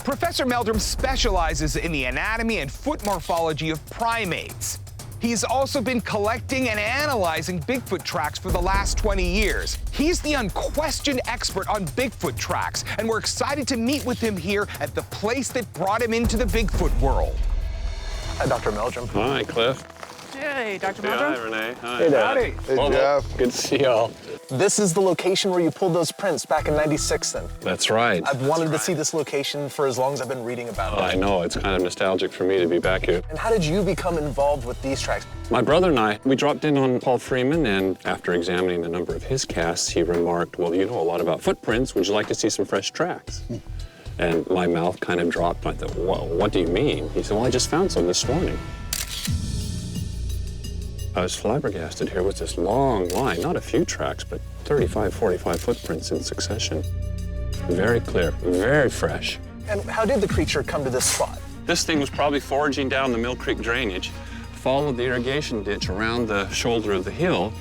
Professor Meldrum specializes in the anatomy and foot morphology of primates. He's also been collecting and analyzing Bigfoot tracks for the last 20 years. He's the unquestioned expert on Bigfoot tracks, and we're excited to meet with him here at the place that brought him into the Bigfoot world. Hi, Dr. Meldrum. Hi, Cliff. Hey, Dr. Meldrum. Hi, Ranae. Hi. Hey, Dad. Howdy. Hey, Bobo. Jeff. Good to see y'all. This is the location where you pulled those prints back in '96 then. That's right. I've wanted to see this location for as long as I've been reading about it. I know, it's kind of nostalgic for me to be back here. And how did you become involved with these tracks? My brother and I, we dropped in on Paul Freeman, and after examining a number of his casts, he remarked, well, you know a lot about footprints. Would you like to see some fresh tracks? And my mouth kind of dropped. I thought, well, what do you mean? He said, well, I just found some this morning. I was flabbergasted here with this long line, not a few tracks, but 35, 45 footprints in succession. Very clear, very fresh. And how did the creature come to this spot? This thing was probably foraging down the Mill Creek drainage, followed the irrigation ditch around the shoulder of the hill.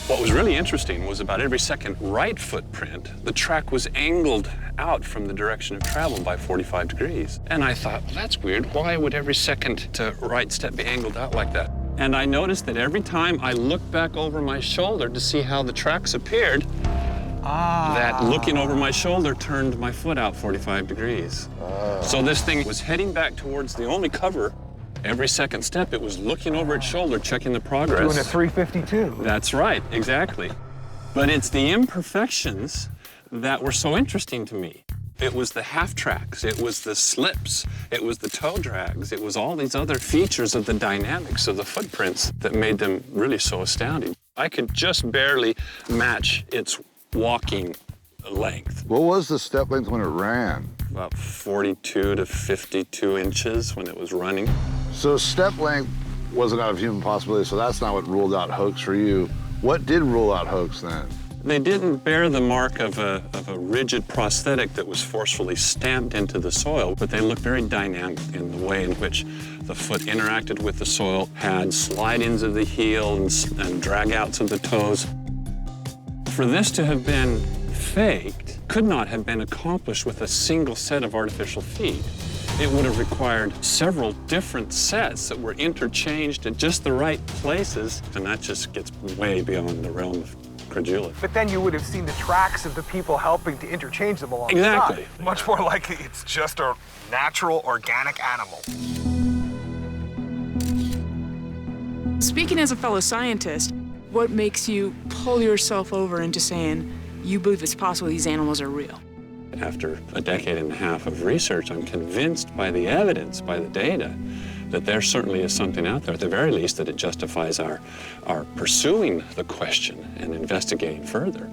What was really interesting was about every second right footprint, the track was angled out from the direction of travel by 45 degrees. And I thought, well, that's weird. Why would every second right step be angled out like that? And I noticed that every time I looked back over my shoulder to see how the tracks appeared, that looking over my shoulder turned my foot out 45 degrees. So this thing was heading back towards the only cover. Every second step, it was looking over its shoulder, checking the progress. Doing a 352. That's right, exactly. But it's the imperfections that were so interesting to me. It was the half tracks, it was the slips, it was the toe drags, it was all these other features of the dynamics of the footprints that made them really so astounding. I could just barely match its walking length. What was the step length when it ran? About 42 to 52 inches when it was running. So step length wasn't out of human possibility, so that's not what ruled out hoax for you. What did rule out hoax then? They didn't bear the mark of a rigid prosthetic that was forcefully stamped into the soil, but they looked very dynamic in the way in which the foot interacted with the soil, had slide-ins of the heel and drag-outs of the toes. For this to have been faked could not have been accomplished with a single set of artificial feet. It would have required several different sets that were interchanged at just the right places, and that just gets way beyond the realm of credulity. But then you would have seen the tracks of the people helping to interchange them along the Exactly. side. Much more likely it's just a natural, organic animal. Speaking as a fellow scientist, what makes you pull yourself over into saying you believe it's possible these animals are real? After a decade and a half of research, I'm convinced by the evidence, by the data, that there certainly is something out there, at the very least, that it justifies our pursuing the question and investigating further.